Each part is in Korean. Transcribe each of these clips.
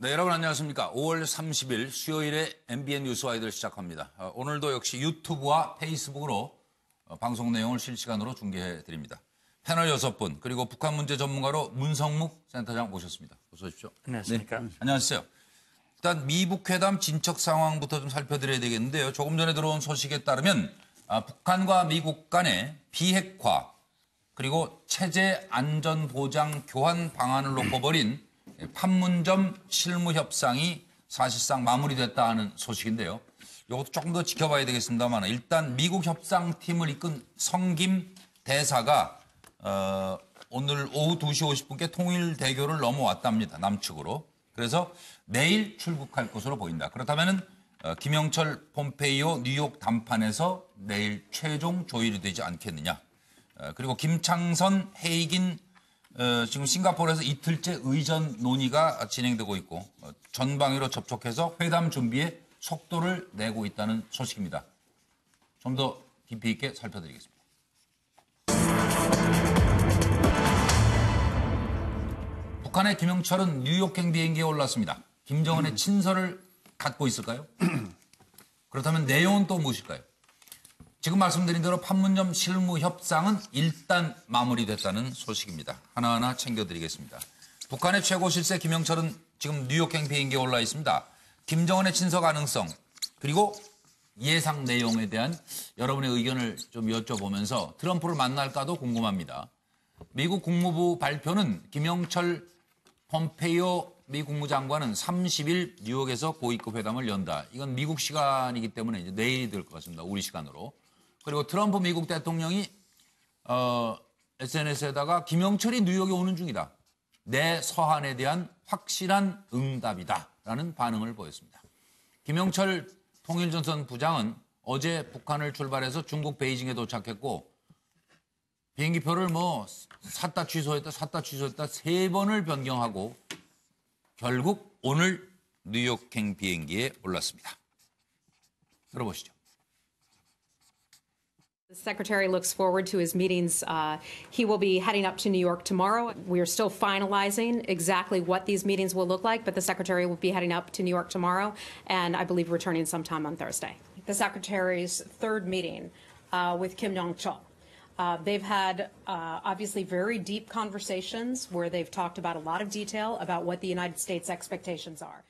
네, 여러분 안녕하십니까. 5월 30일 수요일에 MBN 뉴스와이드를 시작합니다. 오늘도 역시 유튜브와 페이스북으로 방송 내용을 실시간으로 중계해 드립니다. 패널 6분 그리고 북한 문제 전문가로 문성묵 센터장 모셨습니다. 어서 오십시오. 안녕하십니까. 네, 안녕하세요. 일단 미북 회담 진척 상황부터 좀 살펴드려야 되겠는데요. 조금 전에 들어온 소식에 따르면 북한과 미국 간의 비핵화 그리고 체제 안전 보장 교환 방안을 놓고 벌인 판문점 실무 협상이 사실상 마무리됐다 하는 소식인데요. 이것도 조금 더 지켜봐야 되겠습니다만 일단 미국 협상팀을 이끈 성김 대사가 오늘 오후 2시 50분께 통일대교를 넘어왔답니다. 남측으로. 그래서 내일 출국할 것으로 보인다. 그렇다면 김영철 폼페이오 뉴욕 담판에서 내일 최종 조율이 되지 않겠느냐. 그리고 김창선 헤이긴 지금 싱가포르에서 이틀째 의전 논의가 진행되고 있고 전방위로 접촉해서 회담 준비에 속도를 내고 있다는 소식입니다. 좀 더 깊이 있게 살펴드리겠습니다. 북한의 김영철은 뉴욕행 비행기에 올랐습니다. 김정은의 친서를 갖고 있을까요? 그렇다면 내용은 또 무엇일까요? 지금 말씀드린 대로 판문점 실무 협상은 일단 마무리됐다는 소식입니다. 하나하나 챙겨드리겠습니다. 북한의 최고 실세 김영철은 지금 뉴욕행 비행기에 올라 있습니다. 김정은의 친서 가능성 그리고 예상 내용에 대한 여러분의 의견을 좀 여쭤보면서 트럼프를 만날까도 궁금합니다. 미국 국무부 발표는 김영철 폼페이오 미 국무장관은 30일 뉴욕에서 고위급 회담을 연다. 이건 미국 시간이기 때문에 이제 내일이 될 것 같습니다. 우리 시간으로. 그리고 트럼프 미국 대통령이 SNS에다가 김영철이 뉴욕에 오는 중이다. 내 서한에 대한 확실한 응답이다라는 반응을 보였습니다. 김영철 통일전선 부장은 어제 북한을 출발해서 중국 베이징에 도착했고 비행기표를 샀다 취소했다 3번을 변경하고 결국 오늘 뉴욕행 비행기에 올랐습니다. 들어보시죠. The Secretary looks forward to his meetings. He will be heading up to New York tomorrow. We are still finalizing exactly what these meetings will look like, but the Secretary will be heading up to New York tomorrow, and I believe returning sometime on Thursday. The Secretary's third meeting with Kim Jong-chul. They've had obviously very deep conversations where they've talked about a lot of detail about what the United States' expectations are.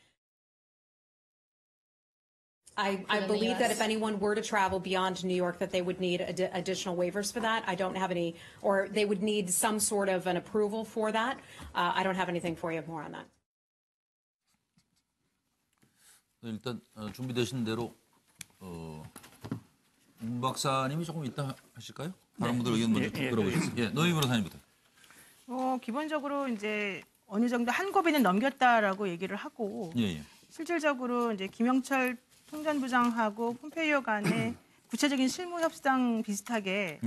I believe that if anyone were to travel beyond New York, that they would need additional waivers for that. I don't have any, or they would need some sort of an approval for that. I don't have anything for you more on that. 일단 준비되신 대로 문 박사님이 조금 이따 하실까요? 다른 분들 의견 먼저 들어보시죠. 예, 노희 변호사님부터. 기본적으로 이제 어느 정도 한 고비는 넘겼다라고 얘기를 하고 실질적으로 이제 김영철 통전부장하고 폼페이오 간의 구체적인 실무 협상 비슷하게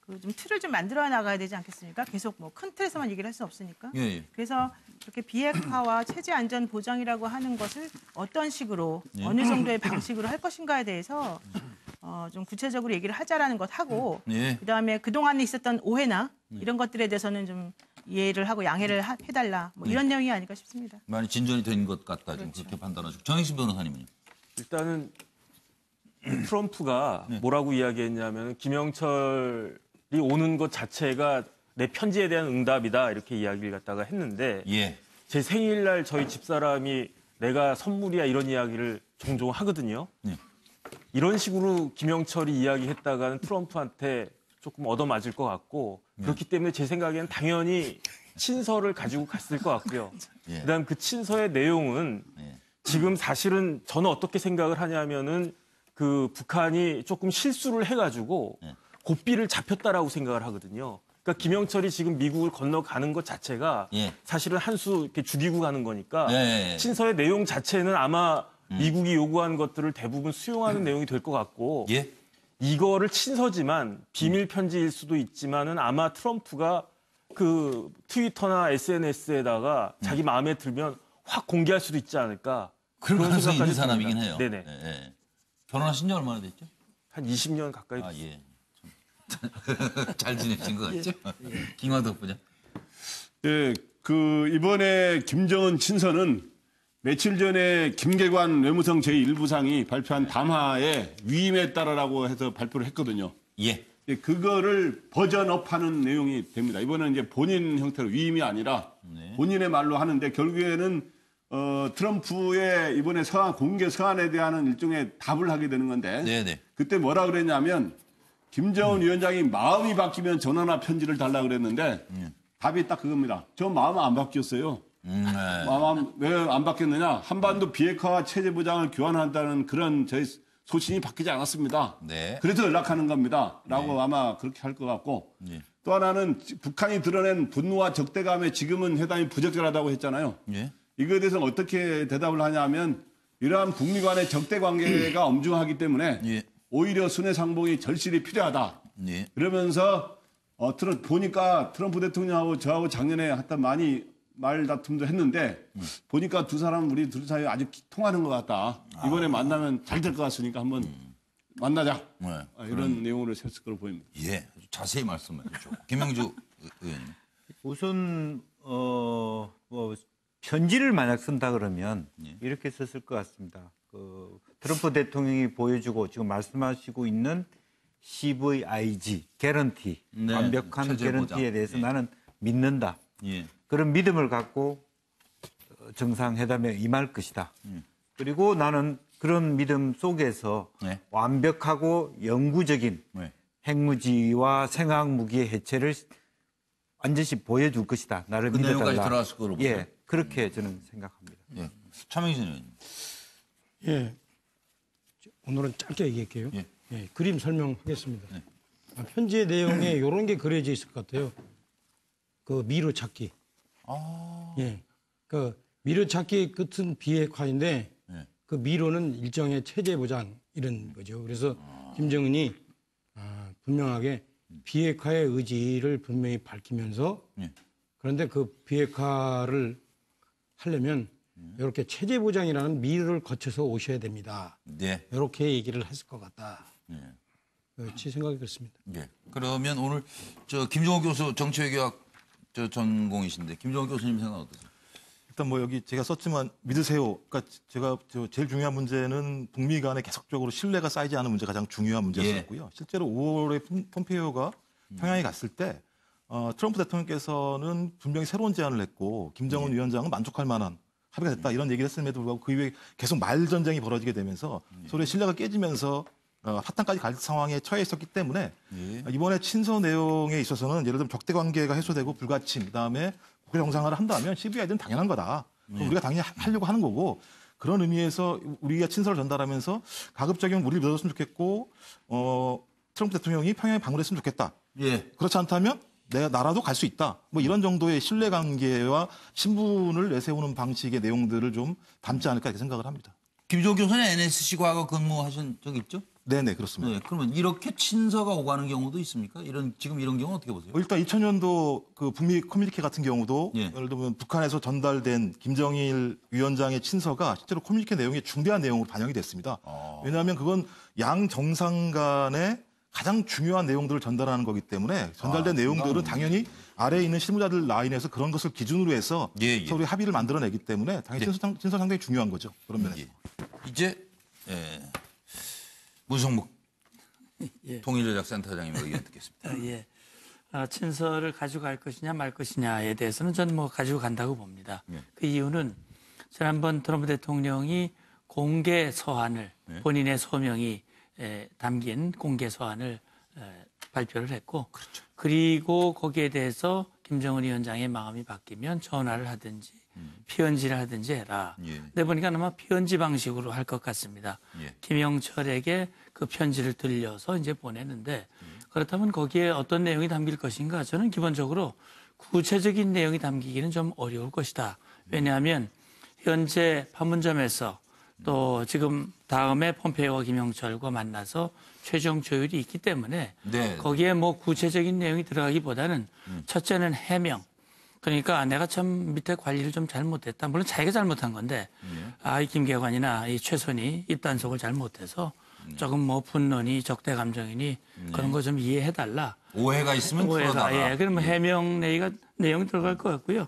좀 틀을 좀 만들어 나가야 되지 않겠습니까? 계속 큰 틀에서만 얘기를 할 수 없으니까. 그래서 이렇게 비핵화와 체제 안전 보장이라고 하는 것을 어떤 식으로 어느 정도의 방식으로 할 것인가에 대해서 좀 구체적으로 얘기를 하자라는 것 하고 그다음에 그동안에 있었던 오해나 이런 것들에 대해서는 좀 이해를 하고 양해를 해달라 이런 내용이 아닐까 싶습니다. 많이 진전이 된 것 같다. 지금 그렇게 판단하시고. 정익신 변호사님은요? 일단은 트럼프가 뭐라고 이야기했냐면 김영철이 오는 것 자체가 내 편지에 대한 응답이다 이렇게 이야기를 갖다가 했는데 제 생일날 저희 집사람이 내가 선물이야 이런 이야기를 종종 하거든요. 이런 식으로 김영철이 이야기했다가는 트럼프한테 조금 얻어맞을 것 같고 그렇기 때문에 제 생각에는 당연히 친서를 가지고 갔을 것 같고요. 그다음 그 친서의 내용은 지금 사실은 저는 어떻게 생각을 하냐면은 그 북한이 조금 실수를 해가지고 고삐를 잡혔다라고 생각을 하거든요. 그러니까 김영철이 지금 미국을 건너가는 것 자체가 사실은 한 수 이렇게 죽이고 가는 거니까 친서의 내용 자체는 아마 미국이 요구한 것들을 대부분 수용하는 내용이 될 것 같고 이거를 친서지만 비밀 편지일 수도 있지만은 아마 트럼프가 그 트위터나 SNS에다가 자기 마음에 들면 확 공개할 수도 있지 않을까. 그런 가능성이 있는 사람이긴 해요. 네네. 결혼하신 지 얼마나 됐죠? 한 20년 가까이. 잘 지내신 것 같죠? 김화덕 부장. 이번에 김정은 친서는 며칠 전에 김계관 외무성 제1부상이 발표한 담화에 위임에 따라라고 해서 발표를 했거든요. 예. 그거를 버전업하는 내용이 됩니다. 이번에는 이제 본인 형태로 위임이 아니라 본인의 말로 하는데 결국에는 트럼프의 이번에 공개 서한에 대한 일종의 답을 하게 되는 건데 네네. 그때 뭐라 그랬냐면 김정은 위원장이 마음이 바뀌면 전화나 편지를 달라 그랬는데 답이 딱 그겁니다. 저 마음 안 바뀌었어요. 마음 왜 안 바뀌었느냐? 한반도 비핵화와 체제 보장을 교환한다는 그런 저희 소신이 바뀌지 않았습니다. 네. 그래서 연락하는 겁니다. 라고 네. 아마 그렇게 할 것 같고 네. 또 하나는 북한이 드러낸 분노와 적대감에 지금은 회담이 부적절하다고 했잖아요. 네. 이거에 대해서는 어떻게 대답을 하냐면 이러한 북미 간의 적대 관계가 엄중하기 때문에 예. 오히려 순회상봉이 절실히 필요하다. 예. 그러면서 보니까 트럼프 대통령하고 저하고 작년에 하여튼 많이 말다툼도 했는데 보니까 두 사람 우리 둘 사이에 아주 통하는 것 같다. 이번에 만나면 잘 될 것 같으니까 한번 만나자. 네. 이런 내용으로 썼을 거로 보입니다. 예, 아주 자세히 말씀해 주죠. 김명주 의원님. 우선 뭐 편지를 만약 쓴다 그러면 이렇게 썼을 것 같습니다. 트럼프 대통령이 보여주고 지금 말씀하시고 있는 CVIG, 개런티, 네, 완벽한 체제 개런티에 보장. 대해서 예. 나는 믿는다. 예. 그런 믿음을 갖고 정상회담에 임할 것이다. 그리고 나는 그런 믿음 속에서 네. 완벽하고 영구적인 네. 핵무기와 생화학무기의 해체를 완전히 보여줄 것이다. 나를 그 믿어달라. 내용까지 들어갔을 거로 보세요. 예, 그렇게 저는 생각합니다. 예. 차명진 의원님. 예. 오늘은 짧게 얘기할게요. 예. 예, 그림 설명하겠습니다. 편지의 내용에 이런 게 그려져 있을 것 같아요. 그 미로 찾기. 예. 그 미로 찾기 끝은 비핵화인데 예. 그 미로는 일정의 체제 보장 이런 거죠. 그래서 김정은이 분명하게 비핵화의 의지를 분명히 밝히면서 예. 그런데 그 비핵화를 하려면 이렇게 체제 보장이라는 미를 거쳐서 오셔야 됩니다. 네. 이렇게 얘기를 했을 것 같다. 예. 제 생각이 그렇습니다. 예. 그러면 오늘 김종호 교수 정치외교학 전공이신데 김종호 교수님 생각 어떠세요? 일단 뭐 여기 제가 썼지만 믿으세요. 그러니까 제가 제일 중요한 문제는 북미 간에 계속적으로 신뢰가 쌓이지 않은 문제가 가장 중요한 문제였고요. 실제로 5월에 폼페이오가 평양에 갔을 때 트럼프 대통령께서는 분명히 새로운 제안을 했고 김정은 위원장은 만족할 만한 합의가 됐다 이런 얘기를 했음에도 불구하고 그 이후에 계속 말 전쟁이 벌어지게 되면서 서로의 신뢰가 깨지면서 사탄까지 갈 상황에 처해 있었기 때문에 이번에 친서 내용에 있어서는 예를 들면 적대 관계가 해소되고 불가침 그다음에 국회 정상화를 한다면 CBI들은 당연한 거다. 그럼 우리가 당연히 하려고 하는 거고 그런 의미에서 우리가 친서를 전달하면서 가급적이면 우리를 믿어줬으면 좋겠고 트럼프 대통령이 평양에 방문했으면 좋겠다. 예. 그렇지 않다면 나라도 갈 수 있다. 뭐 이런 정도의 신뢰관계와 신분을 내세우는 방식의 내용들을 좀 담지 않을까 이렇게 생각을 합니다. 김종호 교수는 NSC 과거 근무하신 적 있죠? 네네 그렇습니다. 네. 그러면 이렇게 친서가 오가는 경우도 있습니까? 지금 이런 경우는 어떻게 보세요? 일단 2000년도 그 북미 커뮤니케 같은 경우도 예. 예를 들면 북한에서 전달된 김정일 위원장의 친서가 실제로 커뮤니케 내용에 중대한 내용으로 반영이 됐습니다. 왜냐하면 그건 양 정상 간의 가장 중요한 내용들을 전달하는 거기 때문에 전달된 내용들은 당연히 아래에 있는 실무자들 라인에서 그런 것을 기준으로 해서 서로 합의를 만들어내기 때문에 당연히 친서 상당히 중요한 거죠. 그런 면에서. 이제 문성묵 통일전략센터장님 의견 듣겠습니다. 예. 친서를 가져갈 것이냐 말 것이냐에 대해서는 저는 뭐 가지고 간다고 봅니다. 그 이유는 지난번 트럼프 대통령이 공개 서한을 본인의 소명이 담긴 공개 서한을 발표를 했고 그리고 거기에 대해서 김정은 위원장의 마음이 바뀌면 전화를 하든지 피언지를 하든지 해라. 근데 보니까 아마 피언지 방식으로 할 것 같습니다. 김영철에게 그 편지를 들려서 이제 보내는데 그렇다면 거기에 어떤 내용이 담길 것인가 저는 기본적으로 구체적인 내용이 담기기는 좀 어려울 것이다. 왜냐하면 현재 판문점에서 또 지금 다음에 폼페이오와 김영철과 만나서 최종 조율이 있기 때문에 거기에 뭐 구체적인 내용이 들어가기보다는 첫째는 해명. 그러니까 내가 참 밑에 관리를 좀 잘못했다. 물론 자기가 잘못한 건데 이 김계관이나 이 최선이 입단속을 잘못해서 조금 뭐 분노니 적대 감정이니 그런 거 좀 이해해달라. 오해가 있으면 풀어달라. 그러면 해명 내용이 들어갈 것 같고요.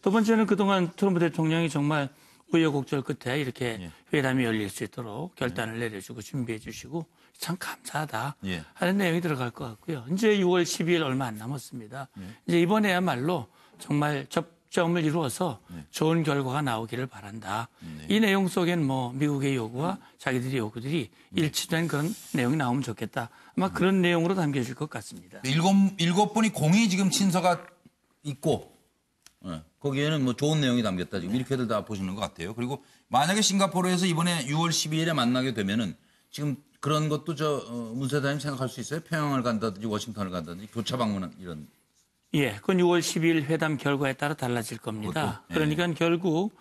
두 번째는 그동안 트럼프 대통령이 정말 우여곡절 끝에 이렇게 회담이 열릴 수 있도록 결단을 내려주고 준비해 주시고 참 감사하다 하는 내용이 들어갈 것 같고요. 이제 6월 12일 얼마 안 남았습니다. 이제 이번에야말로 정말 접점을 이루어서 좋은 결과가 나오기를 바란다. 이 내용 속에는 뭐 미국의 요구와 자기들의 요구들이 일치된 그런 내용이 나오면 좋겠다. 아마 그런 내용으로 담겨질 것 같습니다. 일곱 분이 공이 지금 친서가 있고 거기에는 뭐 좋은 내용이 담겼다. 지금 이렇게들 다 보시는 것 같아요. 그리고 만약에 싱가포르에서 이번에 6월 12일에 만나게 되면은 지금 그런 것도 문 세다님 생각할 수 있어요? 평양을 간다든지 워싱턴을 간다든지 교차 방문은 이런. 예, 그건 6월 12일 회담 결과에 따라 달라질 겁니다. 그러니까 결국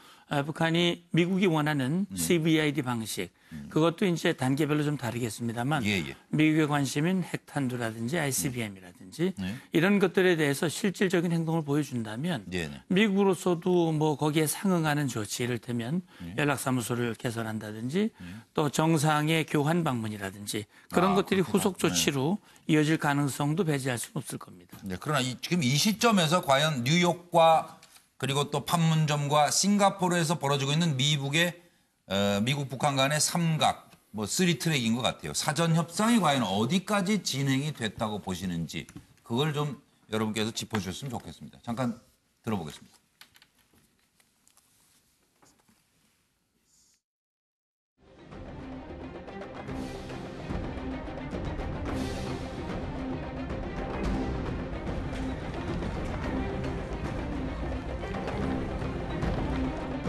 북한이 미국이 원하는 CVID 방식 그것도 이제 단계별로 좀 다르겠습니다만 미국의 관심인 핵탄두라든지 ICBM이라든지 이런 것들에 대해서 실질적인 행동을 보여준다면 미국으로서도 뭐 거기에 상응하는 조치 이를테면 연락사무소를 개설한다든지 또 정상의 교환 방문이라든지 그런 것들이 후속 조치로 이어질 가능성도 배제할 수는 없을 겁니다. 네, 그러나 지금 이 시점에서 과연 뉴욕과 그리고 또 판문점과 싱가포르에서 벌어지고 있는 미국 북한 간의 삼각, 뭐 3트랙인 것 같아요. 사전 협상이 과연 어디까지 진행이 됐다고 보시는지 그걸 좀 여러분께서 짚어주셨으면 좋겠습니다. 잠깐 들어보겠습니다.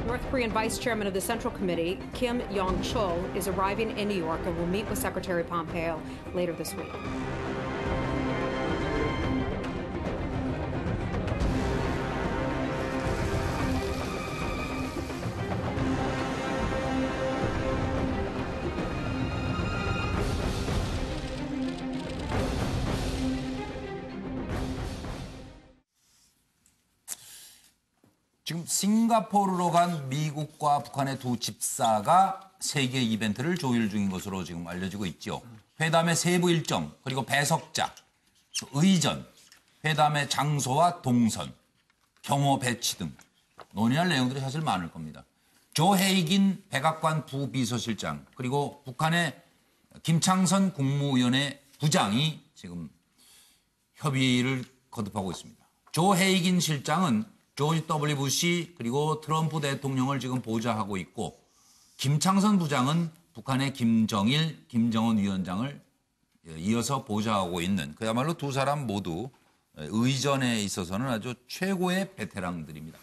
North Korean Vice Chairman of the Central Committee, Kim Yong-chol, is arriving in New York and will meet with Secretary Pompeo later this week. 지금 싱가포르로 간 미국과 북한의 두 집사가 세계 이벤트를 조율 중인 것으로 지금 알려지고 있죠. 회담의 세부 일정, 그리고 배석자, 의전, 회담의 장소와 동선, 경호 배치 등 논의할 내용들이 사실 많을 겁니다. 조 헤이긴 백악관 부비서실장, 그리고 북한의 김창선 국무위원회 부장이 지금 협의를 거듭하고 있습니다. 조 헤이긴 실장은 조지 W. 부시 그리고 트럼프 대통령을 지금 보좌하고 있고 김창선 부장은 북한의 김정일, 김정은 위원장을 이어서 보좌하고 있는 그야말로 두 사람 모두 의전에 있어서는 아주 최고의 베테랑들입니다.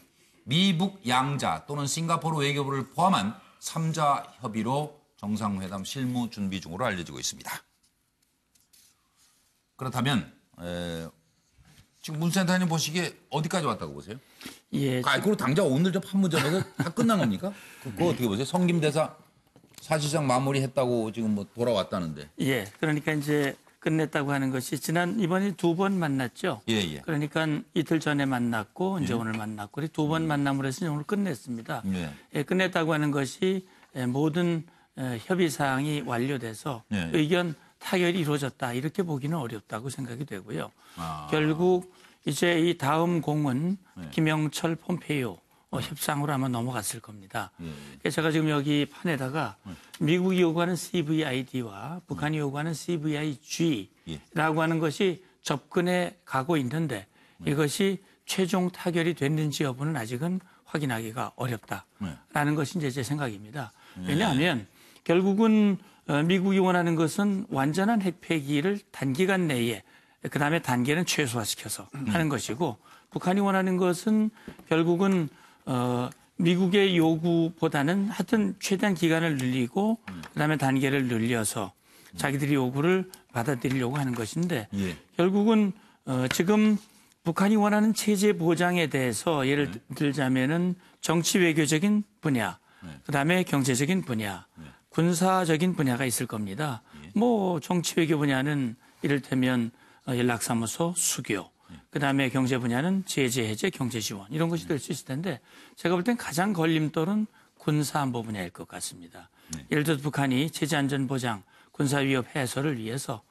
미북 양자 또는 싱가포르 외교부를 포함한 3자 협의로 정상회담 실무 준비 중으로 알려지고 있습니다. 그렇다면 지금 문 센터장님 보시기에 어디까지 왔다고 보세요? 예. 그리고 당장 오늘 저 판문점에서 다 끝난 겁니까? 그거 어떻게 보세요? 성김대사 사실상 마무리했다고 지금 뭐 돌아왔다는데. 예. 그러니까 이제 끝냈다고 하는 것이 이번에 두 번 만났죠. 예. 그러니까 이틀 전에 만났고 이제 오늘 만났고 두 번 만남을 해서 오늘 끝냈습니다. 예. 끝냈다고 하는 것이 모든 협의 사항이 완료돼서 의견 타결이 이루어졌다 이렇게 보기는 어렵다고 생각이 되고요. 결국 이제 이 다음 공은 김영철 폼페이오 협상으로 아마 넘어갔을 겁니다. 그래서 제가 지금 여기 판에다가 미국이 요구하는 CVID와 북한이 요구하는 CVIG라고 하는 것이 접근해 가고 있는데 이것이 최종 타결이 됐는지 여부는 아직은 확인하기가 어렵다라는 것이 이제 제 생각입니다. 왜냐하면 결국은 미국이 원하는 것은 완전한 핵 폐기를 단기간 내에 그다음에 단계는 최소화시켜서 하는 것이고 북한이 원하는 것은 결국은 미국의 요구보다는 하여튼 최대한 기간을 늘리고 그다음에 단계를 늘려서 자기들이 요구를 받아들이려고 하는 것인데 결국은 지금 북한이 원하는 체제 보장에 대해서 예를 들자면은 정치 외교적인 분야, 그다음에 경제적인 분야, 군사적인 분야가 있을 겁니다. 뭐 정치 외교 분야는 이를테면 연락사무소, 수교, 그다음에 경제 분야는 제재 해제, 경제 지원 이런 것이 될 수 있을 텐데 제가 볼 땐 가장 걸림돌은 군사안보 분야일 것 같습니다. 예를 들어서 북한이 체제안전보장, 군사위협 해소를 위해서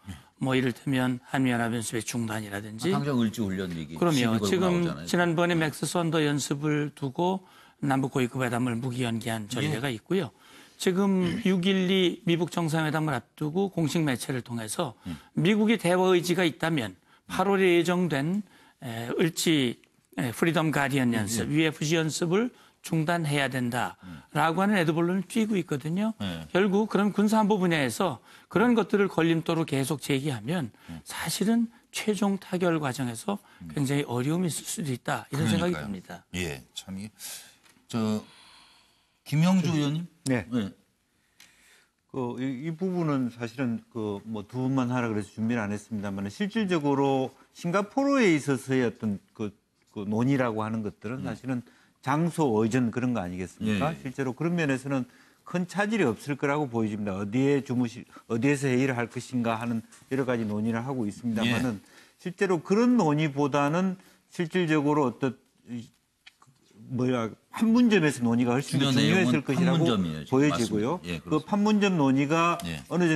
뭐 이를테면 한미연합연습의 중단이라든지 당장 을지훈련 얘기. 그럼요. 지금 지난번에 맥스 선더 연습을 두고 남북 고위급 회담을 무기연기한 전례가 있고요. 지금 6.12 미북 정상회담을 앞두고 공식 매체를 통해서 미국이 대화 의지가 있다면 8월에 예정된 을지 프리덤 가디언 연습, UFG 연습을 중단해야 된다라고 하는 에드벌론을 띄고 있거든요. 결국 그런 군사안보 분야에서 그런 것들을 걸림돌로 계속 제기하면 사실은 최종 타결 과정에서 굉장히 어려움이 있을 수도 있다. 이런 생각이 듭니다. 예, 참 이게 김영주 의원님. 네. 이 부분은 사실은 뭐 두 분만 하라 그래서 준비를 안 했습니다만 실질적으로 싱가포르에 있어서의 어떤 그 논의라고 하는 것들은 사실은 장소 의전 그런 거 아니겠습니까? 실제로 그런 면에서는 큰 차질이 없을 거라고 보여집니다. 어디에서 회의를 할 것인가 하는 여러 가지 논의를 하고 있습니다만은 실제로 그런 논의보다는 실질적으로 어떤 판문점에서 논의가 훨씬 더 중요했을 것이라고 보여지고요. 그 판문점 논의가 어느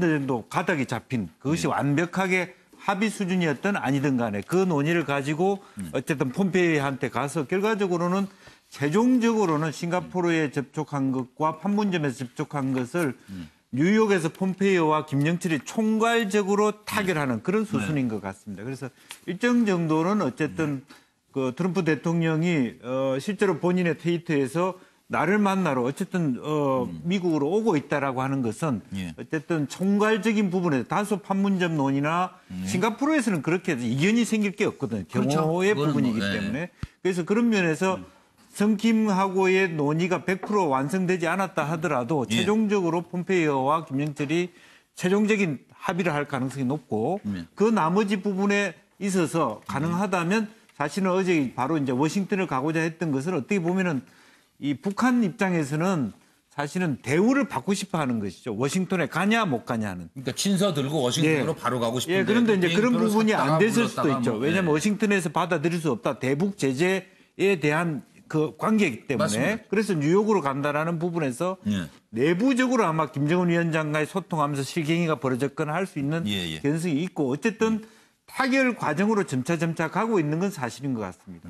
정도 가닥이 잡힌 그것이 완벽하게 합의 수준이었든 아니든 간에 그 논의를 가지고 어쨌든 폼페이오한테 가서 결과적으로는 최종적으로는 싱가포르에 접촉한 것과 판문점에서 접촉한 것을 뉴욕에서 폼페이오와 김영철이 총괄적으로 타결하는 그런 수순인 것 같습니다. 그래서 일정 정도는 어쨌든 그 트럼프 대통령이 실제로 본인의 트위터에서 나를 만나러 어쨌든 미국으로 오고 있다라고 하는 것은 어쨌든 총괄적인 부분에 다소 판문점 논의나 싱가포르에서는 그렇게 이견이 생길 게 없거든요. 경호의 부분이기 때문에. 그래서 그런 면에서 성킴하고의 논의가 100% 완성되지 않았다 하더라도 최종적으로 폼페이오와 김영철이 최종적인 합의를 할 가능성이 높고 그 나머지 부분에 있어서 가능하다면 사실은 어제 바로 이제 워싱턴을 가고자 했던 것은 어떻게 보면은 이 북한 입장에서는 사실은 대우를 받고 싶어 하는 것이죠. 워싱턴에 가냐 못 가냐 하는. 그러니까 친서 들고 워싱턴으로 바로 가고 싶은데. 그런데 이제 그런 부분이 안 됐을 수도 있죠. 왜냐하면 워싱턴에서 받아들일 수 없다. 대북 제재에 대한 그 관계이기 때문에. 맞습니다. 그래서 뉴욕으로 간다라는 부분에서 내부적으로 아마 김정은 위원장과의 소통하면서 실갱이가 벌어졌거나 할 수 있는 가능성이 있고 어쨌든 타결 과정으로 점차 가고 있는 건 사실인 것 같습니다.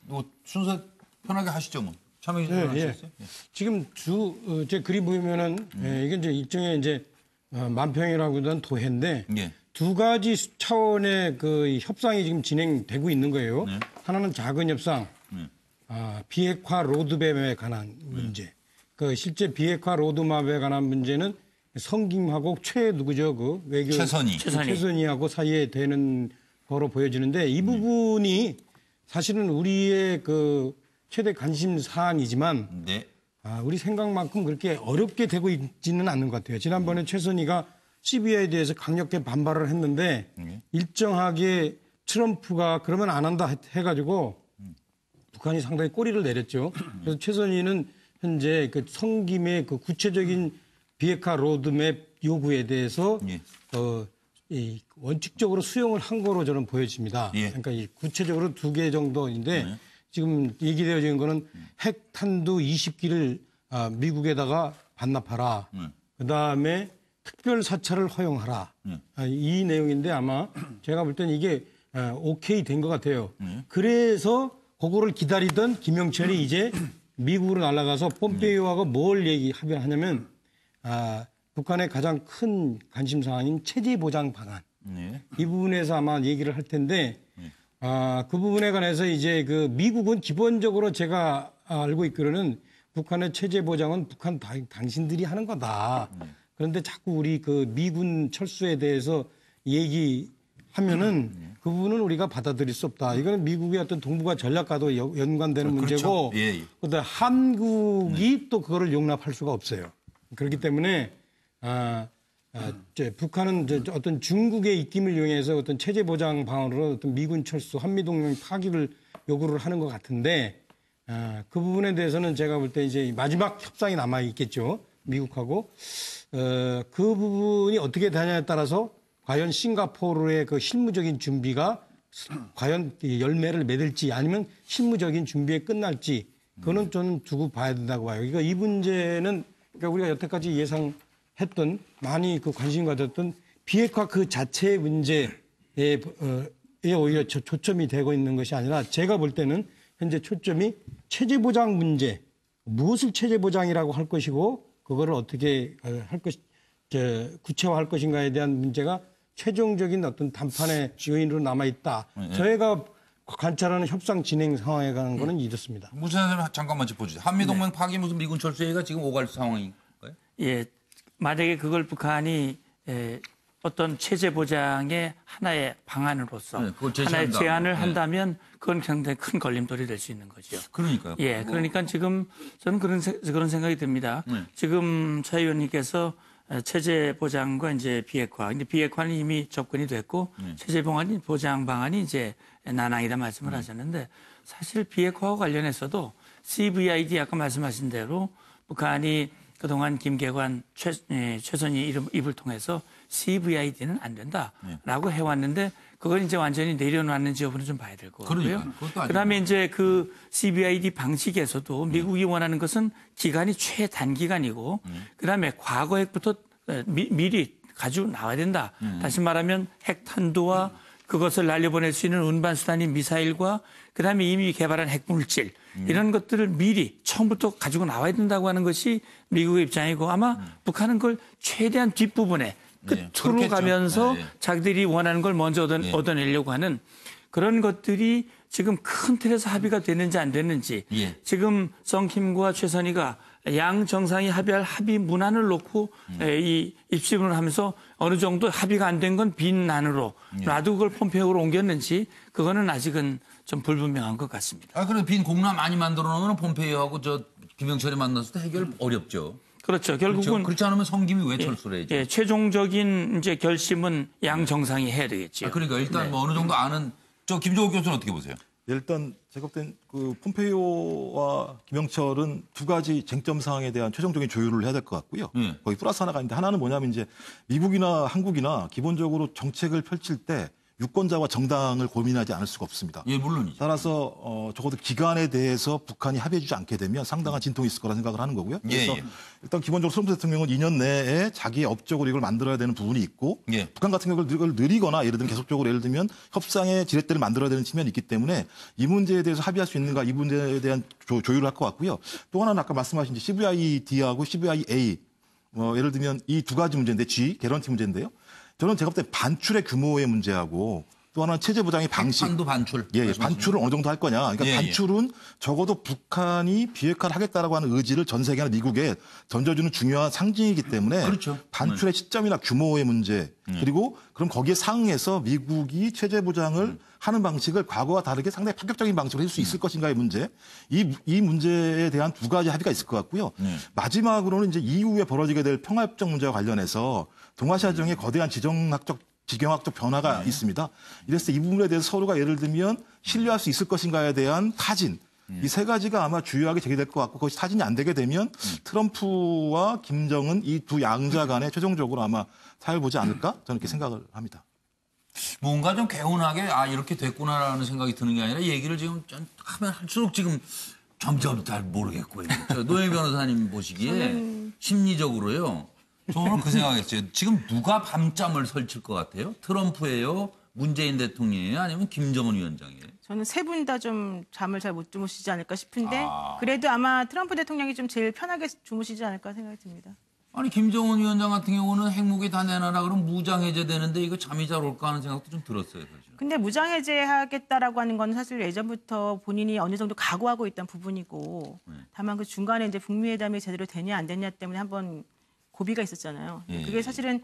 뭐 순서 편하게 하시죠, 뭐. 참여하셨어요? 지금 제 그림 보면은 이게 이제 일종의 이제 만평이라고 하는 도해인데 두 가지 차원의 그 협상이 지금 진행되고 있는 거예요. 하나는 작은 협상, 비핵화 로드맵에 관한 문제. 그 실제 비핵화 로드맵에 관한 문제는 성김하고 그 외교 최선희하고 사이에 되는 거로 보여지는데 이 부분이 사실은 우리의 그 최대 관심 사항이지만 우리 생각만큼 그렇게 어렵게 되고 있지는 않는 것 같아요. 지난번에 최선희가 CBI에 대해서 강력하게 반발을 했는데 일정하게 트럼프가 그러면 안 한다 해가지고 북한이 상당히 꼬리를 내렸죠. 그래서 최선희는 현재 그 성김의 그 구체적인 비핵화 로드맵 요구에 대해서 원칙적으로 수용을 한 거로 저는 보여집니다. 그러니까 구체적으로 2개 정도인데 지금 얘기되어지는 거는 핵탄두 20기를 미국에다가 반납하라. 그다음에 특별 사찰을 허용하라. 이 내용인데 아마 제가 볼 때는 이게 오케이 된 것 같아요. 그래서 그거를 기다리던 김영철이 이제 미국으로 날아가서 폼페이오하고 뭘 합의하냐면 북한의 가장 큰 관심 사항인 체제 보장 방안. 이 부분에서 아마 얘기를 할 텐데 그 부분에 관해서 이제 그 미국은 기본적으로 제가 알고 있기로는 북한의 체제 보장은 북한 당신들이 하는 거다. 그런데 자꾸 우리 그 미군 철수에 대해서 얘기하면은 그 부분은 우리가 받아들일 수 없다. 이거는 미국의 어떤 동북아 전략과도 연관되는 문제고 그다음에 한국이 또 그거를 용납할 수가 없어요. 그렇기 때문에 북한은 이제 어떤 중국의 입김을 이용해서 어떤 체제 보장 방안으로 어떤 미군 철수, 한미동맹 파기를 요구를 하는 것 같은데 그 부분에 대해서는 제가 볼 때 이제 마지막 협상이 남아 있겠죠. 미국하고 그 부분이 어떻게 되냐에 따라서 과연 싱가포르의 그 실무적인 준비가 과연 열매를 맺을지 아니면 실무적인 준비에 끝날지 그거는 좀 두고 봐야 된다고 봐요. 그러니까 이 문제는 그러니까 우리가 여태까지 예상했던 많이 그 관심 가졌던 비핵화 그 자체의 문제에 오히려 초점이 되고 있는 것이 아니라 제가 볼 때는 현재 초점이 체제 보장 문제, 무엇을 체제 보장이라고 할 것이고 그거를 어떻게 할 것, 구체화할 것인가에 대한 문제가 최종적인 어떤 담판의 요인으로 남아 있다. 저희가 관찰하는 협상 진행 상황에 관한 거는 이렇습니다. 무슨 선생님 잠깐만 짚어주세요. 한미동맹 파기 무슨 미군 철수회가 지금 오갈 상황인가요? 예, 만약에 그걸 북한이 어떤 체제 보장의 하나의 방안으로서 하나의 제안을 한다면 그건 상당히 큰 걸림돌이 될 수 있는 거죠. 그러니까요. 예, 그러니까 지금 저는 그런 생각이 듭니다. 지금 차 의원님께서 체제 보장과 이제 비핵화. 근데 비핵화는 이미 접근이 됐고 체제 보장 방안이 이제 난항이다 말씀을 하셨는데 사실 비핵화와 관련해서도 CVID 아까 말씀하신 대로 북한이 그동안 김계관 최선희 입을 통해서 CVID는 안 된다라고 해왔는데 그걸 이제 완전히 내려놨는지 여부는 좀 봐야 될 것 같고요. 그다음에 이제 그 CVID 방식에서도 미국이 원하는 것은 기간이 최단기간이고 그다음에 과거 핵부터 미리 가지고 나와야 된다. 다시 말하면 핵탄두와 그것을 날려보낼 수 있는 운반수단인 미사일과 그다음에 이미 개발한 핵물질 이런 것들을 미리 처음부터 가지고 나와야 된다고 하는 것이 미국의 입장이고 아마 북한은 그걸 최대한 뒷부분에 끝으로 가면서 자기들이 원하는 걸 먼저 얻어내려고 하는 그런 것들이 지금 큰 틀에서 합의가 됐는지 안 됐는지 지금 성킴과 최선희가 양 정상이 합의할 합의 문안을 놓고 이 입시문을 하면서 어느 정도 합의가 안 된 건 빈난으로 놔두고 그걸 폼페이오로 옮겼는지 그거는 아직은 좀 불분명한 것 같습니다. 그래도 빈 공란 많이 만들어 놓으면 폼페이오하고 김영철이 만났을 때 해결 어렵죠. 그렇죠. 결국은 그렇지 않으면 성김이 왜 철수를 해야죠? 최종적인 이제 결심은 양 정상이 해야 되겠죠. 그러니까 일단 뭐 어느 정도 아는 김종욱 교수는 어떻게 보세요? 일단 제가 볼 땐 그 폼페이오와 김영철은 두 가지 쟁점 사항에 대한 최종적인 조율을 해야 될 것 같고요. 거기 플러스 하나가 있는데 하나는 뭐냐면 이제 미국이나 한국이나 기본적으로 정책을 펼칠 때 유권자와 정당을 고민하지 않을 수가 없습니다. 예, 물론이죠. 따라서 적어도 기간에 대해서 북한이 합의해주지 않게 되면 상당한 진통이 있을 거라는 생각을 하는 거고요. 그래서 일단 기본적으로 트럼프 대통령은 2년 내에 자기 업적으로 이걸 만들어야 되는 부분이 있고 북한 같은 경우는 이걸 느리거나 예를 들면 계속적으로 예를 들면 협상의 지렛대를 만들어야 되는 측면이 있기 때문에 이 문제에 대해서 합의할 수 있는가 이 문제에 대한 조율을 할 것 같고요. 또 하나는 아까 말씀하신 CVID하고 CVIA 예를 들면 이 두 가지 문제인데 개런티 문제인데요. 저는 제가 볼 때 반출의 규모의 문제하고 또 하나는 체제 보장의 방식. 핵탄두 반출. 반출을 어느 정도 할 거냐. 그러니까 반출은 적어도 북한이 비핵화를 하겠다라고 하는 의지를 전 세계나 미국에 던져주는 중요한 상징이기 때문에 반출의 시점이나 규모의 문제 그리고 그럼 거기에 상응해서 미국이 체제 보장을 하는 방식을 과거와 다르게 상당히 파격적인 방식으로 할 수 있을 것인가의 문제. 이 문제에 대한 두 가지 합의가 있을 것 같고요. 마지막으로는 이제 이후에 벌어지게 될 평화협정 문제와 관련해서 동아시아 지역에 거대한 지경학적 변화가 있습니다. 이래서 이 부분에 대해서 서로가 예를 들면 신뢰할 수 있을 것인가에 대한 타진. 이 세 가지가 아마 주요하게 제기될 것 같고 그것이 타진이 안 되게 되면 트럼프와 김정은 이 두 양자 간에 최종적으로 아마 사회를 보지 않을까 저는 이렇게 생각을 합니다. 뭔가 좀 개운하게 이렇게 됐구나라는 생각이 드는 게 아니라 얘기를 지금 하면 할수록 지금 점점 잘 모르겠고요. 노영 변호사님 보시기에 심리적으로요. 저는 그 생각했어요. 지금 누가 밤잠을 설칠 것 같아요? 트럼프예요? 문재인 대통령이에요? 아니면 김정은 위원장이에요? 저는 세 분 다 좀 잠을 잘 못 주무시지 않을까 싶은데 그래도 아마 트럼프 대통령이 좀 제일 편하게 주무시지 않을까 생각이 듭니다. 아니 김정은 위원장 같은 경우는 핵무기 다 내놔라 그럼 무장해제되는데 이거 잠이 잘 올까 하는 생각도 좀 들었어요. 사실. 근데 무장해제하겠다라고 하는 건 사실 예전부터 본인이 어느 정도 각오하고 있던 부분이고 다만 그 중간에 이제 북미회담이 제대로 되냐 안 되냐 때문에 한번 고비가 있었잖아요. 그게 사실은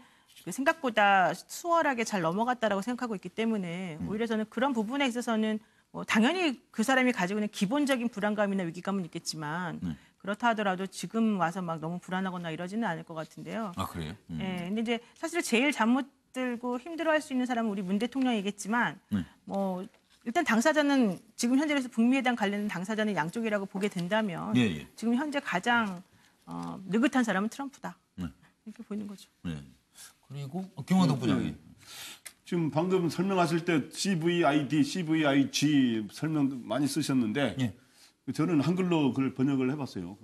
생각보다 수월하게 잘 넘어갔다라고 생각하고 있기 때문에 오히려 저는 그런 부분에 있어서는 뭐 당연히 그 사람이 가지고 있는 기본적인 불안감이나 위기감은 있겠지만 그렇다 하더라도 지금 와서 막 너무 불안하거나 이러지는 않을 것 같은데요. 아 그래요? 예, 근데 이제 사실 제일 잠 못 들고 힘들어할 수 있는 사람은 우리 문 대통령이겠지만 뭐 일단 당사자는 지금 현재로서 북미회담 관련 당사자는 양쪽이라고 보게 된다면 지금 현재 가장 느긋한 사람은 트럼프다. 이렇게 보이는 거죠. 그리고 김원덕 부장님. 지금 방금 설명하실 때 CVID, CVIG 설명 많이 쓰셨는데 저는 한글로 그걸 번역을 해봤어요.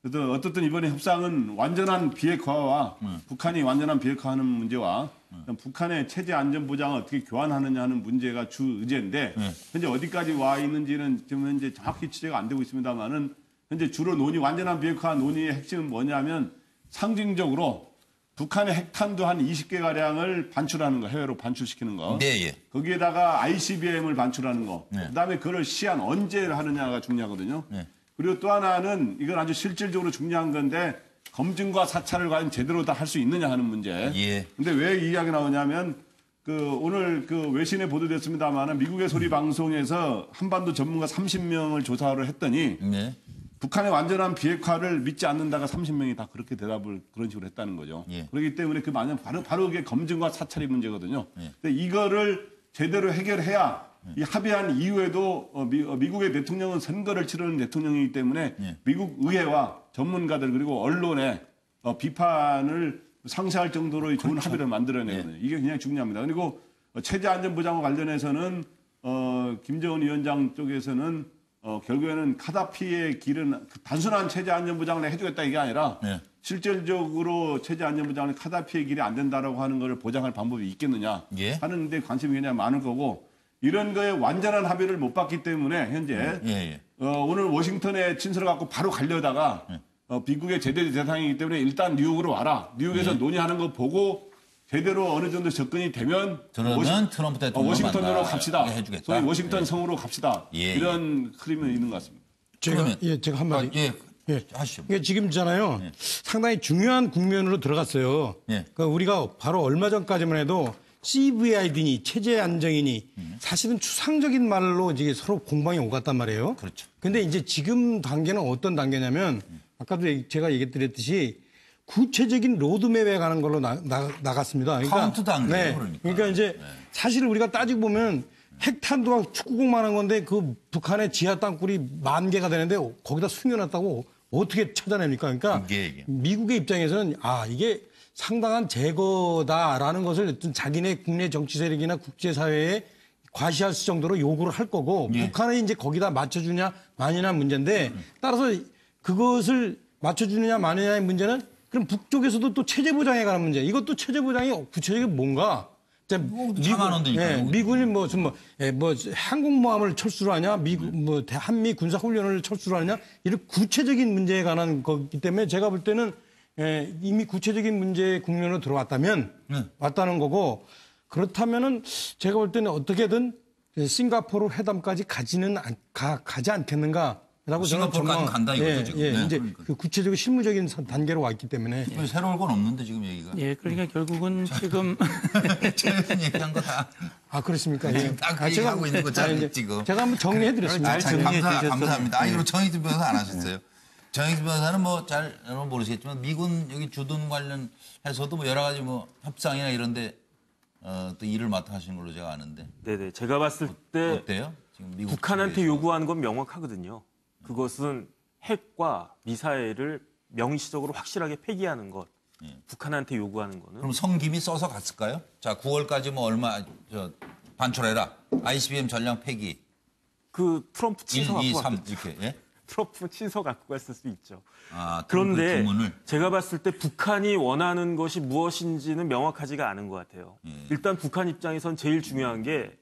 그래서 어떻든 이번에 협상은 완전한 비핵화와 북한이 완전한 비핵화하는 문제와 북한의 체제 안전 보장을 어떻게 교환하느냐 하는 문제가 주 의제인데 현재 어디까지 와 있는지는 지금 현재 정확히 취재가 안 되고 있습니다만은 현재 주로 완전한 비핵화 논의의 핵심은 뭐냐면 상징적으로 북한의 핵탄두 한 20개 가량을 반출하는 거, 해외로 반출시키는 거. 네, 예. 거기에다가 ICBM을 반출하는 거. 네. 그다음에 그걸 시한 언제 하느냐가 중요하거든요. 네. 그리고 또 하나는 이건 아주 실질적으로 중요한 건데 검증과 사찰을 과연 제대로 다 할 수 있느냐 하는 문제. 예. 근데 왜 이 이야기 나오냐면 오늘 외신에 보도됐습니다만 미국의 소리 방송에서 한반도 전문가 30명을 조사를 했더니 네. 북한의 완전한 비핵화를 믿지 않는다가 30명이 다 그렇게 대답을 그런 식으로 했다는 거죠. 예. 그렇기 때문에 그 만약 바로 그게 검증과 사찰이 문제거든요. 예. 근데 이거를 제대로 해결해야 이 합의한 이후에도 미국의 대통령은 선거를 치르는 대통령이기 때문에 예. 미국 의회와 전문가들 그리고 언론의 비판을 상쇄할 정도로 좋은 합의를 만들어내거든요. 이게 굉장히 중요합니다. 그리고 체제 안전 보장과 관련해서는 김정은 위원장 쪽에서는 결국에는 카다피의 길은 단순한 체제 안전 보장을 해주겠다 이게 아니라 실질적으로 체제 안전 보장은 카다피의 길이 안 된다라고 하는 것을 보장할 방법이 있겠느냐 하는데 관심이 굉장히 많을 거고 이런 거에 완전한 합의를 못 봤기 때문에 현재 오늘 워싱턴에 친서를 갖고 바로 가려다가 미국의 제대 대상이기 때문에 일단 뉴욕으로 와라. 뉴욕에서 논의하는 거 보고 제대로 어느 정도 접근이 되면 트럼프 대통령 워싱턴으로 갑시다. 해주겠다. 소위 워싱턴 성으로 갑시다. 이런 흐름이 있는 것 같습니다. 제가 한마디. 하시죠. 그러니까 지금잖아요. 상당히 중요한 국면으로 들어갔어요. 그러니까 우리가 바로 얼마 전까지만 해도 CVID니 체제 안정이니 사실은 추상적인 말로 이제 서로 공방이 오갔단 말이에요. 그렇죠. 근데 이제 지금 단계는 어떤 단계냐면 아까도 제가 얘기 드렸듯이 구체적인 로드맵에 가는 걸로 나갔습니다. 그러니까, 카운트 단계예요, 그러니까 이제 사실 우리가 따지고 보면 핵탄두가 축구공만한 건데 그 북한의 지하 땅굴이 10,000개가 되는데 거기다 숨겨놨다고 어떻게 찾아냅니까? 그러니까 미국의 입장에서는 이게 상당한 제거다라는 것을 어떤 자기네 국내 정치 세력이나 국제사회에 과시할 정도로 요구를 할 거고 북한은 이제 거기다 맞춰주냐 마느냐 문제인데 따라서 그것을 맞춰주느냐 마느냐의 문제는 그럼 북쪽에서도 또 체제 보장에 관한 문제. 이것도 체제 보장이 구체적인 뭔가? 미군이 항공모함을 철수로 하냐, 한미 군사 훈련을 철수로 하냐, 이런 구체적인 문제에 관한 거기 때문에 제가 볼 때는 이미 구체적인 문제 국면으로 들어왔다면 왔다는 거고 그렇다면은 제가 볼 때는 어떻게든 싱가포르 회담까지 가지 않겠는가. 라고 싱가포르까지 간다 이거죠 지금. 이제 그 구체적인 실무적인 단계로 왔기 때문에. 새로울 건 없는데 지금 얘기가. 그러니까 결국은 지금 최근 얘기한 거다. 그렇습니까? 지금 딱 그 얘기하고 있는 거잖아요 지금. 제가 한번 정리해드렸습니다. 감사합니다. 이거 정의진 변호사 안 하셨어요? 정의진 변호사는 잘 모르시겠지만 미군 여기 주둔 관련해서도 여러 가지 협상이나 이런데 또 일을 맡아 하시는 걸로 제가 아는데. 네네. 제가 봤을 때 어때요? 지금 미국 북한한테 측에서. 요구하는 건 명확하거든요. 그것은 핵과 미사일을 명시적으로 확실하게 폐기하는 것. 북한한테 요구하는 거는. 그럼 성김이 써서 갔을까요? 자, 9월까지 얼마 반출해라. ICBM 전량 폐기. 그 트럼프 친서 1, 2, 갖고 3 이렇게. 트럼프 친서 갖고 갔을 수 있죠. 그런데 제가 봤을 때 북한이 원하는 것이 무엇인지는 명확하지가 않은 것 같아요. 일단 북한 입장에선 제일 중요한 게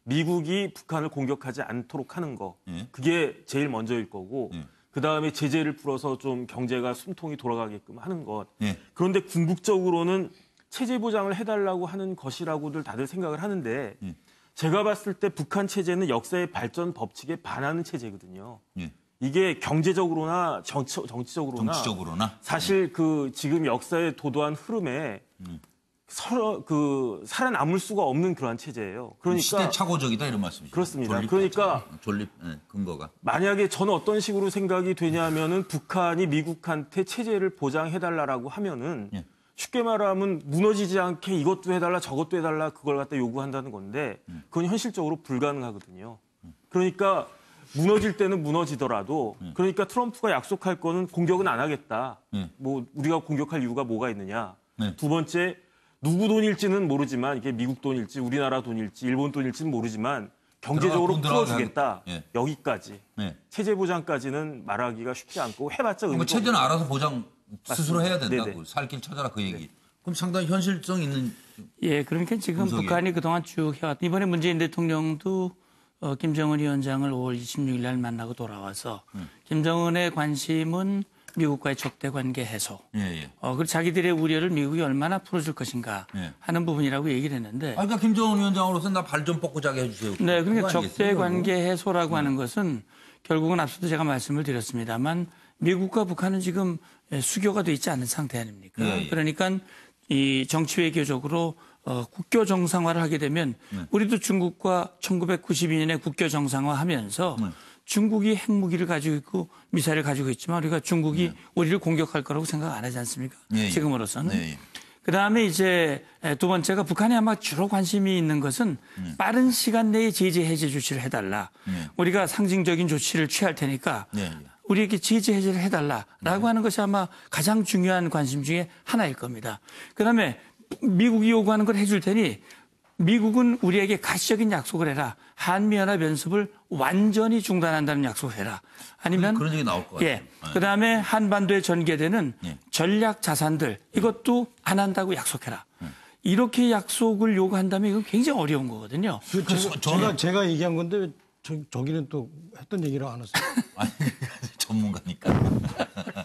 미국이 북한을 공격하지 않도록 하는 거. 그게 제일 먼저일 거고 그다음에 제재를 풀어서 좀 경제가 숨통이 돌아가게끔 하는 것. 그런데 궁극적으로는 체제 보장을 해달라고 하는 것이라고들 다들 생각을 하는데 제가 봤을 때 북한 체제는 역사의 발전 법칙에 반하는 체제거든요. 이게 경제적으로나 정치적으로나 사실 그 지금 역사에 도도한 흐름에 서로 살아남을 수가 없는 그러한 체제예요. 그러니까 시대착오적이다 이런 말씀이죠. 그렇습니다. 그러니까 존립 근거가. 만약에 저는 어떤 식으로 생각이 되냐면은 북한이 미국한테 체제를 보장해달라고 하면은 쉽게 말하면 무너지지 않게 이것도 해달라 저것도 해달라 그걸 갖다 요구한다는 건데 그건 현실적으로 불가능하거든요. 그러니까 무너질 때는 무너지더라도 그러니까 트럼프가 약속할 거는 공격은 안 하겠다. 우리가 공격할 이유가 뭐가 있느냐. 두 번째 누구 돈일지는 모르지만 이게 미국 돈일지 우리나라 돈일지 일본 돈일지는 모르지만 경제적으로 풀어주겠다. 예. 여기까지. 예. 체제 보장까지는 말하기가 쉽지 않고 해봤자 그러니까 체제는 알아서 보장 스스로 해야 된다고. 네네. 살 길 찾아라 그 얘기. 그럼 상당히 현실성 있는. 예, 그러니까 지금 분석이에요. 북한이 그동안 쭉 해왔. 이번에 문재인 대통령도 김정은 위원장을 5월 26일 날 만나고 돌아와서 김정은의 관심은 미국과의 적대 관계 해소. 예, 예. 그리고 자기들의 우려를 미국이 얼마나 풀어줄 것인가 예. 하는 부분이라고 얘기를 했는데. 그러니까 김정은 위원장으로서 나 발 좀 뻗고 자게 해주세요. 네, 그러니까 그거 적대 아니겠어요, 관계 해소라고 하는 것은 결국은 앞서도 제가 말씀을 드렸습니다만 미국과 북한은 지금 수교가 돼 있지 않은 상태 아닙니까? 예, 예. 그러니까 이 정치 외교적으로 국교 정상화를 하게 되면 우리도 중국과 1992년에 국교 정상화하면서 중국이 핵무기를 가지고 있고 미사일을 가지고 있지만 우리가 중국이 우리를 공격할 거라고 생각 안 하지 않습니까? 예, 예. 지금으로서는. 네, 예. 그다음에 이제 두 번째가 북한이 아마 주로 관심이 있는 것은 빠른 시간 내에 제재 해제 조치를 해달라. 우리가 상징적인 조치를 취할 테니까 네, 예. 우리에게 제재 해제를 해달라라고 하는 것이 아마 가장 중요한 관심 중에 하나일 겁니다. 그다음에 미국이 요구하는 걸 해줄 테니 미국은 우리에게 가시적인 약속을 해라. 한미연합 연습을 완전히 중단한다는 약속을 해라. 아니면 그런 얘기 나올 것 같아요. 예. 그다음에 한반도에 전개되는 예. 전략 자산들 이것도 안 한다고 약속해라. 이렇게 약속을 요구한다면 이건 굉장히 어려운 거거든요. 제가 얘기한 건데 저기는 또 했던 얘기를 안 했어요. 아니, 전문가니까.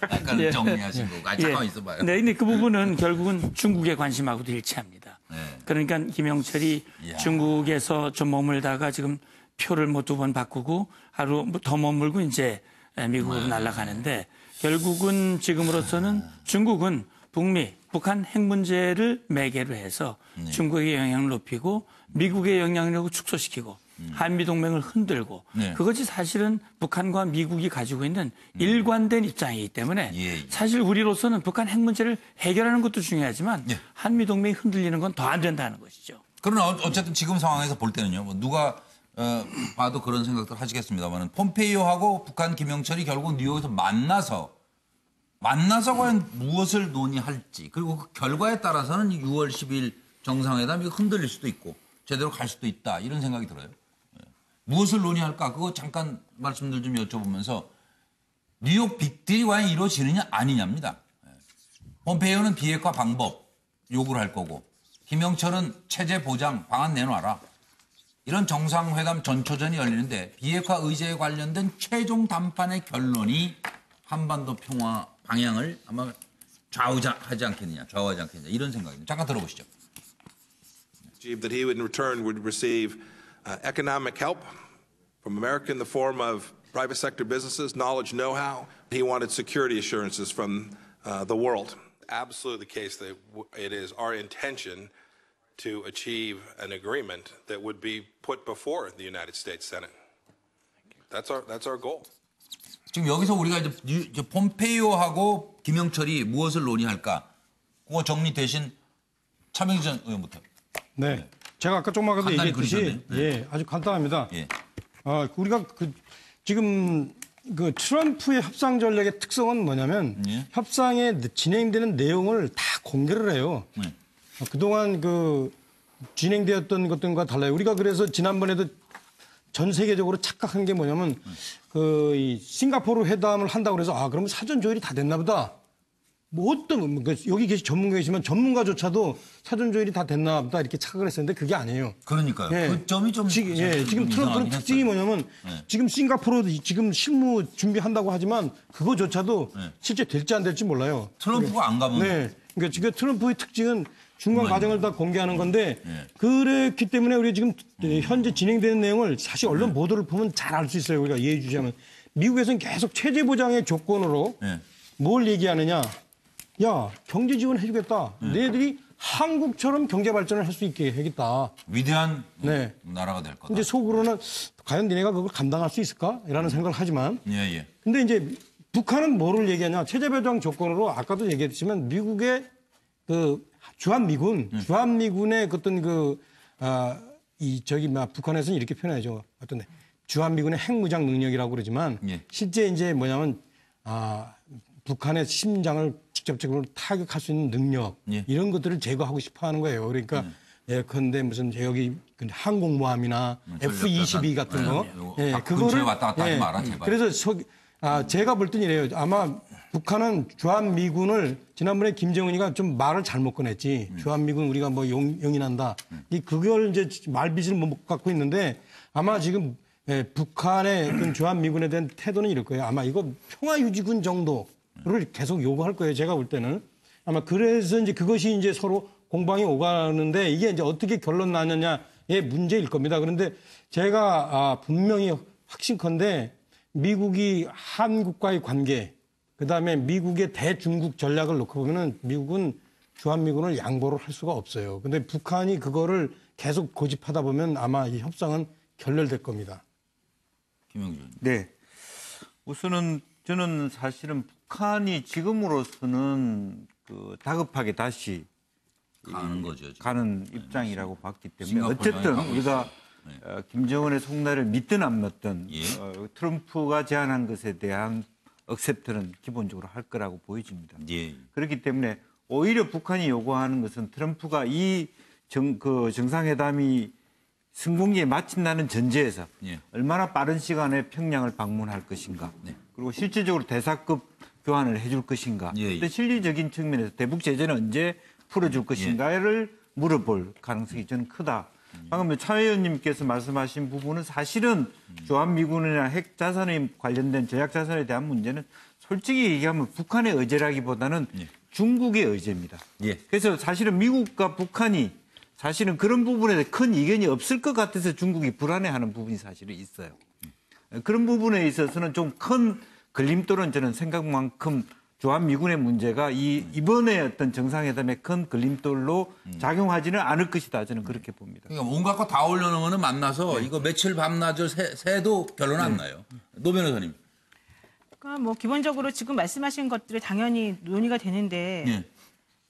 약간 예. 정리하신 거고. 잠깐만 있어봐요. 네, 근데 그 부분은 결국은 중국의 관심하고도 일치합니다. 네. 그러니까 김영철이 이야. 중국에서 좀 머물다가 지금 표를 뭐 2번 바꾸고 하루 더 머물고 이제 미국으로 날아가는데 결국은 지금으로서는 중국은 북미, 북한 핵 문제를 매개로 해서 중국의 영향을 높이고 미국의 영향력을 축소시키고 한미동맹을 흔들고 네. 그것이 사실은 북한과 미국이 가지고 있는 일관된 입장이기 때문에 예. 사실 우리로서는 북한 핵 문제를 해결하는 것도 중요하지만 예. 한미동맹이 흔들리는 건 더 안 된다는 것이죠. 그러나 어쨌든 지금 상황에서 볼 때는요. 뭐 누가 봐도 그런 생각들 하시겠습니다만 폼페이오하고 북한 김영철이 결국 뉴욕에서 만나서 과연 무엇을 논의할지 그리고 그 결과에 따라서는 6월 10일 정상회담이 흔들릴 수도 있고 제대로 갈 수도 있다 이런 생각이 들어요. 무엇을 논의할까? 그거 잠깐 말씀들 좀 여쭤보면서 뉴욕 빅딜이 과연 이루어지느냐 아니냐입니다. 폼페이오는 비핵화 방법 요구를 할 거고 김영철은 체제 보장 방안 내놔라. 이런 정상회담 전초전이 열리는데 비핵화 의제에 관련된 최종 담판의 결론이 한반도 평화 방향을 아마 좌우하지 않겠느냐 이런 생각입니다. 잠깐 들어보시죠. That he would in return would receive economic help from America in the form of private sector businesses, knowledge, know-how. He wanted security assurances from the world. Absolutely the case that it is our intention to achieve an agreement that would be put before the United States Senate. That's our goal. 지금 여기서 우리가 이제 폼페이오하고 김영철이 무엇을 논의할까? 그거 정리 대신 차명진 의원부터. 네. 제가 아까 조금 전에 얘기했듯이 예, 아주 간단합니다. 예. 우리가 지금 그 트럼프의 협상 전략의 특성은 뭐냐면 협상에 진행되는 내용을 다 공개를 해요. 그동안 그 진행되었던 것들과 달라요. 우리가 그래서 지난번에도 전 세계적으로 착각한 게 뭐냐면 이 싱가포르 회담을 한다고 그래서 그러면 사전 조율이 다 됐나 보다. 뭐 어떤 여기 계신 전문가이시면 전문가조차도 사전 조율이 다 됐나 보다 이렇게 착각을 했었는데 그게 아니에요. 그러니까요. 예. 그 점이 좀 지금 트럼프는 특징이 뭐냐면 지금 싱가포르 지금 실무 준비한다고 하지만 그거조차도 실제 될지 안 될지 몰라요. 트럼프가 안 가면. 네. 그러니까 지금 트럼프의 특징은 중간 과정을 다 공개하는 건데 그렇기 때문에 우리 지금 현재 진행되는 내용을 사실 언론 보도를 보면 잘 알 수 있어요. 우리가 예의주시하면 미국에서는 계속 체제 보장의 조건으로 뭘 얘기하느냐. 야, 경제 지원 해주겠다. 너희들이 한국처럼 경제 발전을 할 수 있게 하겠다. 위대한 나라가 될 거다. 이제 속으로는 과연 니네가 그걸 감당할 수 있을까? 이라는 생각을 하지만. 예. 근데 이제 북한은 뭐를 얘기하냐. 체제 보장 조건으로 아까도 얘기했지만 미국의 그 주한미군의 어떤 북한에서는 이렇게 표현하죠. 어떤 주한미군의 핵무장 능력이라고 그러지만 실제 이제 뭐냐면 북한의 심장을 직접적으로 타격할 수 있는 능력 이런 것들을 제거하고 싶어 하는 거예요. 그러니까 예컨대 무슨 여기 항공모함이나 F-22 같은 거, 그거를 왔다 갔다 하지 마라 제발. 그래서 제가 볼 때는 이래요. 아마 북한은 주한미군을 지난번에 김정은이가 좀 말을 잘못 꺼냈지. 주한미군 우리가 뭐 용인한다. 그걸 이제 말빚을 못 갖고 있는데 아마 지금 북한의 그 주한미군에 대한 태도는 이럴 거예요. 아마 이거 평화유지군 정도를 계속 요구할 거예요. 제가 볼 때는. 아마 그래서 이제 그것이 이제 서로 공방이 오가는데 이게 이제 어떻게 결론 나느냐의 문제일 겁니다. 그런데 제가 분명히 확신컨대 미국이 한국과의 관계, 그다음에 미국의 대중국 전략을 놓고 보면은 미국은 주한미군을 양보를 할 수가 없어요. 근데 북한이 그거를 계속 고집하다 보면 아마 이 협상은 결렬될 겁니다. 김영준. 네. 우선은 저는 사실은 북한이 지금으로서는 다급하게 다시 가는 거죠. 가는 입장이라고 봤기 때문에 어쨌든 우리가 김정은의 속내를 믿든 안 믿든 트럼프가 제안한 것에 대한 억셉트는 기본적으로 할 거라고 보여집니다. 그렇기 때문에 오히려 북한이 요구하는 것은 트럼프가 이 정상회담이 성공리에 마친다는 전제에서 얼마나 빠른 시간에 평양을 방문할 것인가 그리고 실질적으로 대사급 교환을 해줄 것인가 어떤 실질적인 측면에서 대북 제재는 언제 풀어줄 것인가를 물어볼 가능성이 저는 크다. 방금 차 의원님께서 말씀하신 부분은 사실은 주한미군이나 핵 자산에 관련된 전략 자산에 대한 문제는 솔직히 얘기하면 북한의 의제라기보다는 중국의 의제입니다. 그래서 사실은 미국과 북한이 사실은 그런 부분에 큰 이견이 없을 것 같아서 중국이 불안해하는 부분이 사실은 있어요. 그런 부분에 있어서는 좀 큰 걸림돌은 저는 생각만큼 주한미군의 문제가 이번에 어떤 정상회담의 큰 걸림돌로 작용하지는 않을 것이다. 저는 그렇게 봅니다. 그러니까 온갖 거 다 올려놓으면 만나서 이거 며칠 밤낮을 새도 결론 안 나요. 노 변호사님. 그러니까 뭐 기본적으로 지금 말씀하신 것들이 당연히 논의가 되는데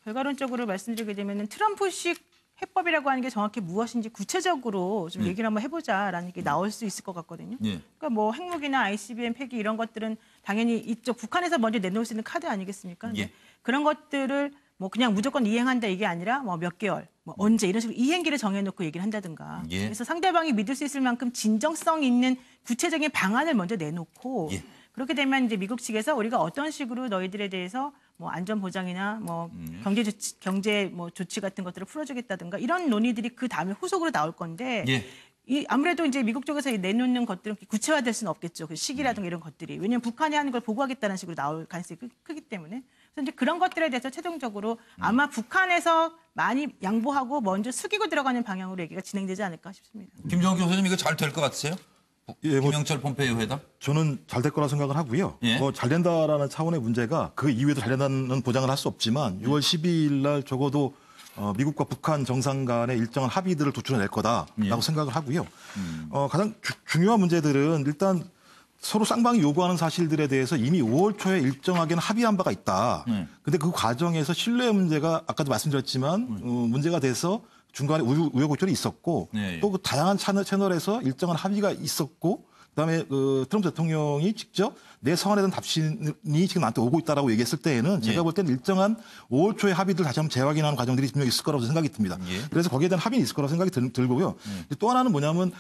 결과론적으로 말씀드리게 되면 트럼프식 해법이라고 하는 게 정확히 무엇인지 구체적으로 좀 얘기를 한번 해보자라는 게 나올 수 있을 것 같거든요. 그러니까 뭐 핵무기나 ICBM 폐기 이런 것들은 당연히 이쪽 북한에서 먼저 내놓을 수 있는 카드 아니겠습니까? 그런 것들을 뭐 그냥 무조건 이행한다 이게 아니라 뭐 몇 개월, 뭐 언제 이런 식으로 이행기를 정해놓고 얘기를 한다든가. 그래서 상대방이 믿을 수 있을 만큼 진정성 있는 구체적인 방안을 먼저 내놓고 그렇게 되면 이제 미국 측에서 우리가 어떤 식으로 너희들에 대해서 뭐 안전 보장이나 뭐 경제 뭐 조치 같은 것들을 풀어주겠다든가 이런 논의들이 그 다음에 후속으로 나올 건데 아무래도 이제 미국 쪽에서 내놓는 것들은 구체화될 수는 없겠죠. 그 시기라든가 이런 것들이 왜냐하면 북한이 하는 걸 보고하겠다는 식으로 나올 가능성이 크기 때문에 그래서 이제 그런 것들에 대해서 최종적으로 아마 북한에서 많이 양보하고 먼저 숙이고 들어가는 방향으로 얘기가 진행되지 않을까 싶습니다. 김정은 교수님 이거 잘 될 것 같으세요? 김영철 폼페이오 회담? 저는 잘 될 거라 생각을 하고요. 뭐 잘 된다라는 차원의 문제가 그 이후에도 잘 된다는 보장을 할 수 없지만 6월 12일 날 적어도 미국과 북한 정상 간의 일정한 합의들을 도출해낼 거다라고 생각을 하고요. 가장 중요한 문제들은 일단 서로 쌍방이 요구하는 사실들에 대해서 이미 5월 초에 일정하게는 합의한 바가 있다. 근데 그 과정에서 신뢰 문제가 아까도 말씀드렸지만 문제가 돼서 중간에 우여곡절이 있었고 또 그 다양한 채널에서 일정한 합의가 있었고 그다음에 트럼프 대통령이 직접 내 서한에 대한 답신이 지금 나한테 오고 있다라고 얘기했을 때에는 제가 볼 때는 일정한 5월 초의 합의들 다시 한번 재확인하는 과정들이 분명히 있을 거라고 생각이 듭니다. 그래서 거기에 대한 합의는 있을 거라고 생각이 들고요. 또 하나는 뭐냐면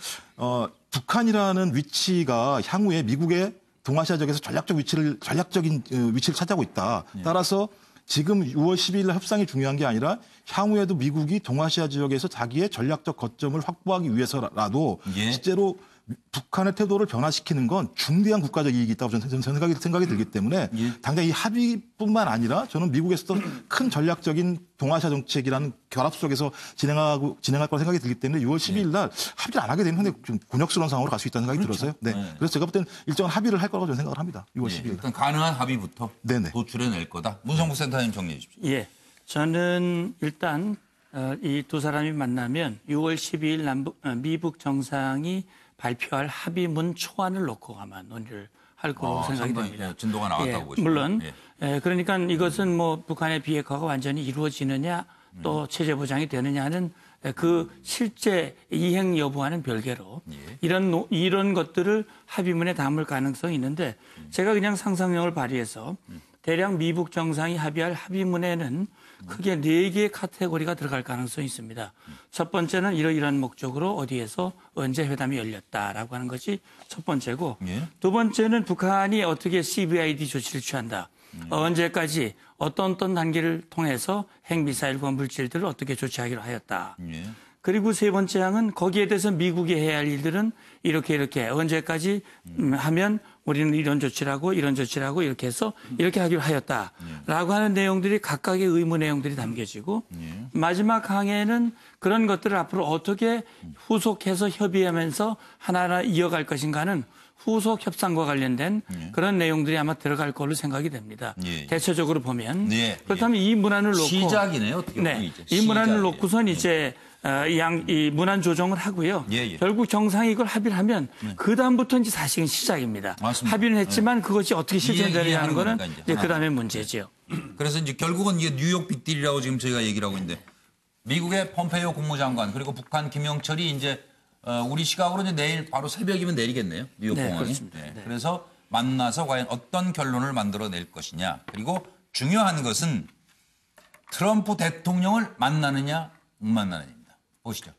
북한이라는 위치가 향후에 미국의 동아시아 지역에서 전략적인 위치를 차지하고 있다. 따라서 지금 6월 12일 날 협상이 중요한 게 아니라 향후에도 미국이 동아시아 지역에서 자기의 전략적 거점을 확보하기 위해서라도 실제로 북한의 태도를 변화시키는 건 중대한 국가적 이익이 있다고 저는 생각이 들기 때문에 당장 이 합의뿐만 아니라 저는 미국에서도 큰 전략적인 동아시아 정책이라는 결합 속에서 진행할 거라 생각이 들기 때문에 6월 12일 날 합의를 안 하게 되면 상당히 좀 곤욕스러운 상황으로 갈 수 있다는 생각이 들어서요. 그래서 제가 볼 때는 일정한 합의를 할 거라고 저는 생각을 합니다. 6월 12일 날. 일단 가능한 합의부터 도출해낼 거다. 문성국 센터님 정리해 주십시오. 저는 일단 이 두 사람이 만나면 6월 12일 미북 정상이 발표할 합의문 초안을 놓고 아마 논의를 할 거라고 생각이 됩니다. 진도가 나왔다고 보시죠. 물론 그러니까 이것은 뭐 북한의 비핵화가 완전히 이루어지느냐 또 체제 보장이 되느냐는 그 실제 이행 여부와는 별개로 이런 것들을 합의문에 담을 가능성이 있는데 제가 그냥 상상력을 발휘해서 대략 미북 정상이 합의할 합의문에는 크게 4개의 카테고리가 들어갈 가능성이 있습니다. 첫 번째는 이러이러한 목적으로 어디에서 언제 회담이 열렸다라고 하는 것이 첫 번째고 두 번째는 북한이 어떻게 CVID 조치를 취한다. 언제까지 어떤 단계를 통해서 핵미사일과 물질들을 어떻게 조치하기로 하였다. 그리고 세 번째 항은 거기에 대해서 미국이 해야 할 일들은 이렇게 언제까지 하면 우리는 이런 조치를 하고 이런 조치를 하고 이렇게 해서 이렇게 하기로 하였다라고 하는 내용들이 각각의 의무 내용들이 담겨지고 마지막 항에는 그런 것들을 앞으로 어떻게 후속해서 협의하면서 하나하나 이어갈 것인가는 후속 협상과 관련된 그런 내용들이 아마 들어갈 걸로 생각이 됩니다. 대체적으로 보면 그렇다면 이 문안을 놓고 시작이네요. 어떻게 보면 이제. 이 문안을 놓고선 이제 이 문안 조정을 하고요. 결국 정상이 이걸 합의를 하면 그 다음부터 이제 사실은 시작입니다. 맞습니다. 합의는 했지만 그것이 어떻게 실현되느냐 하는 거는 이제 그 다음에 문제죠. 그래서 이제 결국은 이게 뉴욕 빅딜이라고 지금 저희가 얘기를 하고 있는데 미국의 폼페이오 국무장관 그리고 북한 김영철이 이제 우리 시각으로 이제 내일 바로 새벽이면 내리겠네요. 뉴욕 공항이. 그래서 만나서 과연 어떤 결론을 만들어낼 것이냐. 그리고 중요한 것은 트럼프 대통령을 만나느냐 못 만나느냐입니다. 보시죠.